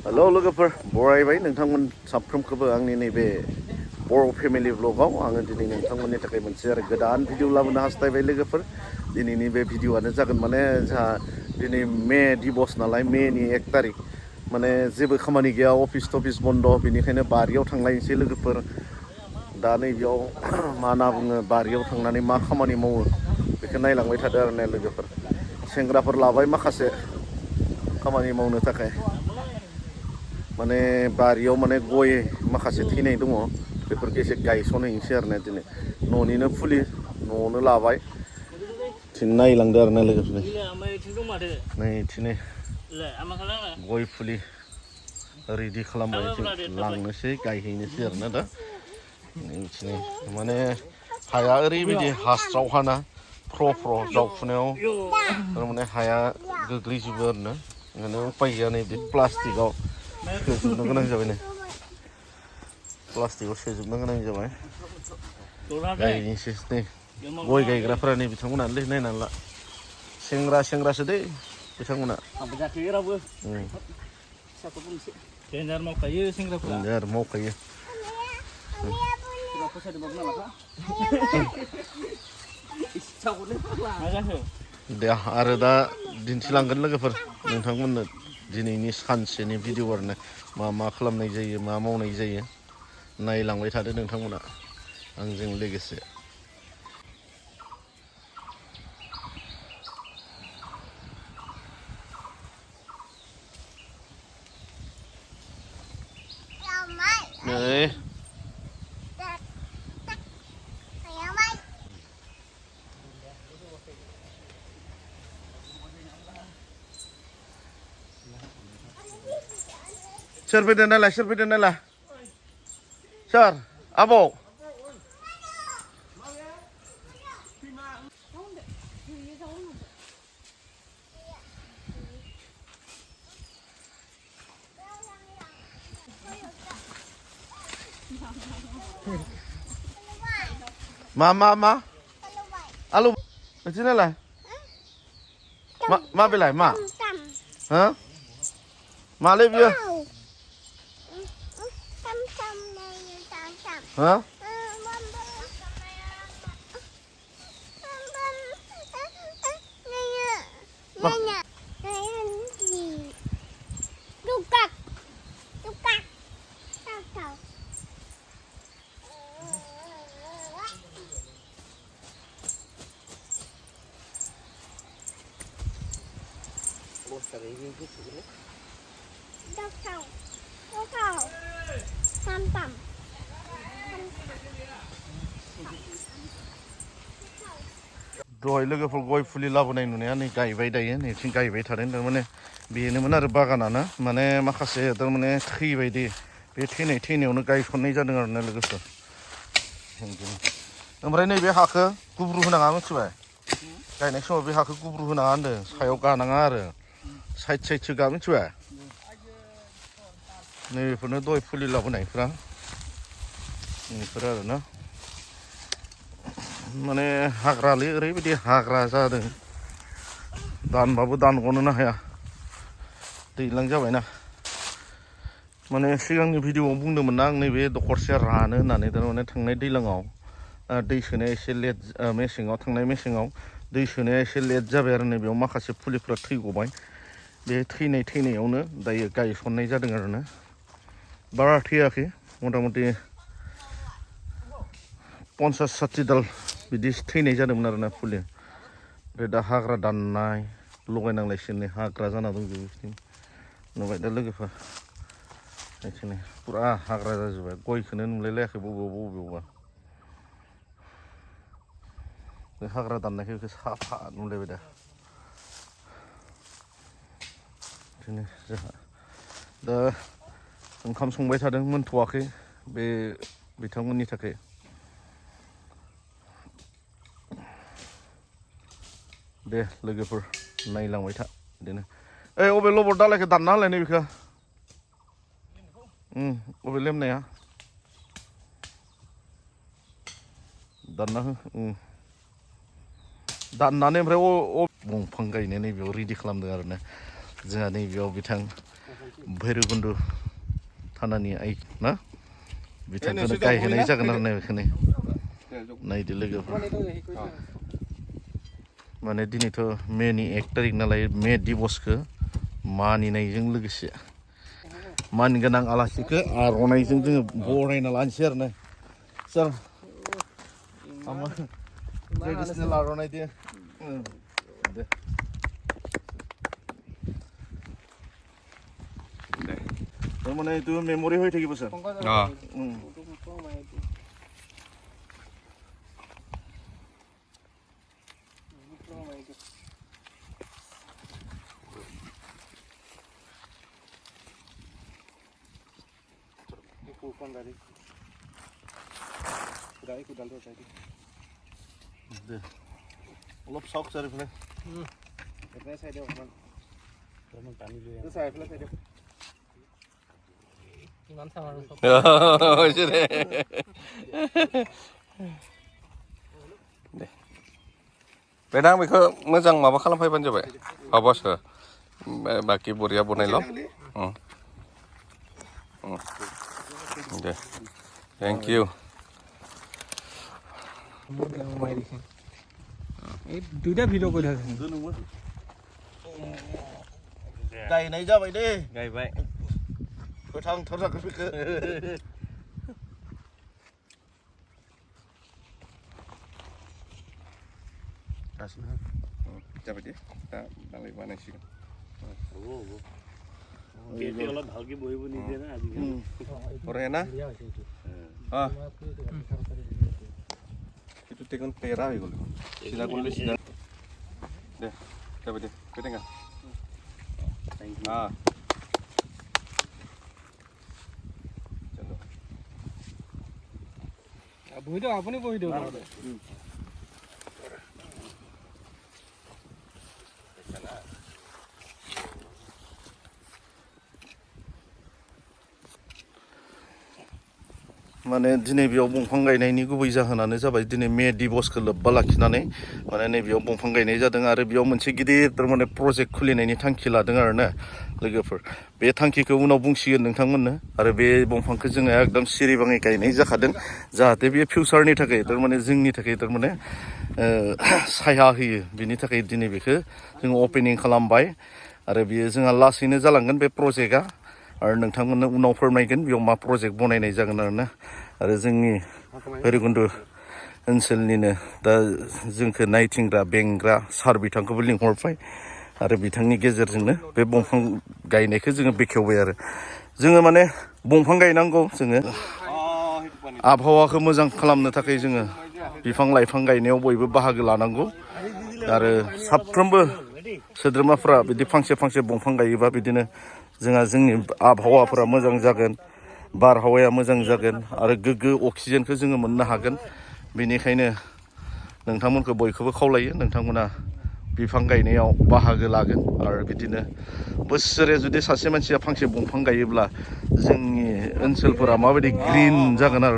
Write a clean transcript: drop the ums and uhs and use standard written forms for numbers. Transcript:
hello लोगोफोर बरायबाय नोंथांमोन साफ्रोमखौबो आंनि नैबे बर' फेमिलि ब्लगाव आङो दिनै नोंथांमोननि थाखाय मोनसे आरो गोदान भिडिअ लाबोनो हास्थायबाय लोगोफोर दिनैनि बे भिडिअआनो जागोन माने जोंहा दिनै मे दिबस नालाय मेनि 1 तारिख माने जेबो खामानि गैया अफिस टफिस बन्द बेनिखायनो बारियाव थांलायनोसै लोगोफोर दा नैबेयाव मा होनना बुङो बारियाव थांनानै मा खामानि मावो बेखौ नायलांबाय थादो आरो ना लोगोफोर सेंग्राफोर लाबाय माखासे खामानि मावनो थाखाय माने बारियाव माने गय माखासे थैनाय दङ बेफोरखौ एसे गायसनहैनोसै आरो ना दिनै न'निनो फुलि न'आवनो लाबाय थिं नायलांदो आरो ना लोगोफोर नै थिनै गय फुलि रेडि खालामबाय लांनोसै गायहैनोसै आरो ना दा थिनै माने हाया ओरैबायदि हास्रावहाना फ्र जावफुनायाव थारमाने हाया गोग्लैजोबो आरो ना ओंखायनो उपाय गैया नैबे प्लास्टिकआव सोजोबनो गोनां जाबाय नै प्लास्टिकआव सोजोबनो गोनां जाबाय गायनोसै नै गय गायग्राफोरा नै बिथांमोनालै नायनानै ला सेंग्रासो दै बिथांमोना देन्जार मावखायो सेंग्राफ्रा देन्जार मावखायो दे आरो दा दिन्थिलांगोन लोगोफोर नोंथांमोननो दिनैनि सानसेनि भिडिअ आरो मा मा खालामनाय जायो मा मावनाय जायो नायलांबाय थादो नोंथांमोना आंजों लोगोसे नै सोर फैदों नायलाय सोर आबौ मा आलु नोंसोरनालाय मा बेलाय मा हो मालै बियो हो दहाय लोगोफोर गय फुलि लाबोनाय नुनाया नै गायबाय दायो नैथिं गायबाय थादों थारमाने बेनोमोन आरो बागानानो माने माखासे थारमाने थैबायदि बे थैनायावनो गायसननाय जादों आरो ना लोगोफोर ओमफ्राय नैबे हाखौ गुब्रु होनाङा मिथिबाय गायनाय समाव बे हाखौ गुब्रु होनाङा होनदों सायाव गानाङा आरो साइडसो गा मिथिबाय नैबेफोरनो दहाय फुलि लाबोनायफ्रा बेफोर आरो ना माने हाग्रालै ओरैबायदि हाग्रा जादों दानबाबो दानग'नोनो हाया दैज्लां जाबायना माने सिगांनि भिडिअआव बुंदोंमोन ना आं नैबे दखरसेया रानो होननानै थारमाने थांनाय दैज्लाङाव दै सोनाया एसे लेट थांनाय मेसेङाव दै सोनाया एसे लेट जाबाय आरो नैबेयाव माखासे फुलिफ्रा थैगबाय बे थैनायावनो दायो गायसननाय जादों आरो ना बारा थैयाखै मथा मथि 50-60 दाल बिदि थैनाय जादोंमोन आरो ना फुलि ओमफ्राय दा हाग्रा दाननाय लगायनांलायसिनो हाग्रा जाना दंजोबो बिथिं नुबाय दा लोगोफोर बिदिनो फुरा हाग्रा जाजोब्बाय गयखौनो नुलायलायाखै बबेयावबा बे हाग्रा दाननायखौ बेखौ साफा नुलायबाय दा बिदिनो जोंहा दा ओंखाम संबाय थादों मोनथ'वाखै बे बिथांमोननि थाखाय दे लोगोफोर नायलांबाय था बिदिनो ओइ अबे लबर दालायखौ दानना होलाय नैबेखौ अबे लेमनाया दानना हो दाननानै ओमफ्राय दंफां गायनो नैबेयाव रेडि खालामदों आरो ना जोंहा नैबेयाव बिथां भैरबकुन्द थानानि आइ ना बिथांखौनो गायहोनाय जागोन आरो ना बेखौनो नायदो लोगोफोर माने दिनैथ' मेनि 1 तारिख नालाय मे दिबसखौ मानिनायजों लोगोसे मानगोनां आलासिखौ आर'नाइजों जोङो बरायना लानोसै आरो ना सार ट्रेडिसनेल आर'नाइ दे दे তাৰমানে এইটো মেমৰি হৈ থাকিব ছাৰ অলপ চাওক ছাৰ এইফালে बेदां बेखौ मोजां माबा खालामफैबानो जाबाय माबासो बाखि बरिया बनायल' दे थेंक इउ দুইটা ভিডিঅ' কৰি থাকে गायनाय जाबाय दे गायबाय गोथांथार जागोन बेखौ जाबाय दे दा दालाय बानायसिगोन অলপ ভালকে বহিব নিদিয়ে না আজিকালি কৰে না সেইটো টেকন পেৰা হৈ গ'ল চিধা কৰিলে চিধা দে যাবি দে কেটেঙা বহি দিয়ক আপুনি বহি দিয়ক माने दिनै बेयाव दंफां गायनायनि गुबै जाहोनानो जाबाय दिनै मे दिबसखौ लोब्बा लाखिनानै माने नैबेयाव दंफां गायनाय जादों आरो बेयाव मोनसे गिदिर थारमाने प्रजेक्ट खुलिनायनि थांखि लादों आरो ना लोगोफोर बे थांखिखौ उनाव बुंसिगोन नोंथांमोननो आरो बे दंफांखौ जोङो एकदम सिरिबाङै गायनाय जाखादों जाहाथे बे फिउचारनि थाखाय थारमाने जोंनि थाखाय थारमाने साया होयो बिनि थाखाय दिनै बेखौ जोङो अपेनिं खालामबाय आरो बियो जोंहा लासैनो जालांगोन बे प्रजेक्टआ आरो नोंथांमोननो उनाव फोरमायगोन बेयाव मा प्रजेक्ट बनायनाय जागोन आरोना आरो जोंनि भैरबकुन्द ओनसोलनिनो दा जोंखौ नायथिंग्रा बेंग्रा सार बिथांखौबो लिंहरबाय आरो बिथांनि गेजेरजोंनो बे दंफां गायनायखौ जोङो बेखेवबाय आरो जोङो माने दंफां गायनांगौ जोङो आबहावाखौ मोजां खालामनो थाखाय जोङो बिफां लाइफां गायनायाव बयबो बाहागो लानांगौ आरो साफ्रोमबो सोद्रोमाफ्रा बिदि फांसे फांसे दंफां गायोबा बिदिनो जोंहा जोंनि आबहावाफोरा मोजां जागोन बारहावाया मोजां जागोन आरो गोग्गो अक्सिजेनखौ जोङो मोननो हागोन बेनिखायनो नोंथांमोनखौ बयखौबो खावलायो नोंथांमोना बिफां गायनायाव बाहागो लागोन आरो बिदिनो बोसोरे जुदि सासे मानसिया फांसे दंफां गायोब्ला जोंनि ओनसोलफोरा माबायदि ग्रिन जागोन आरो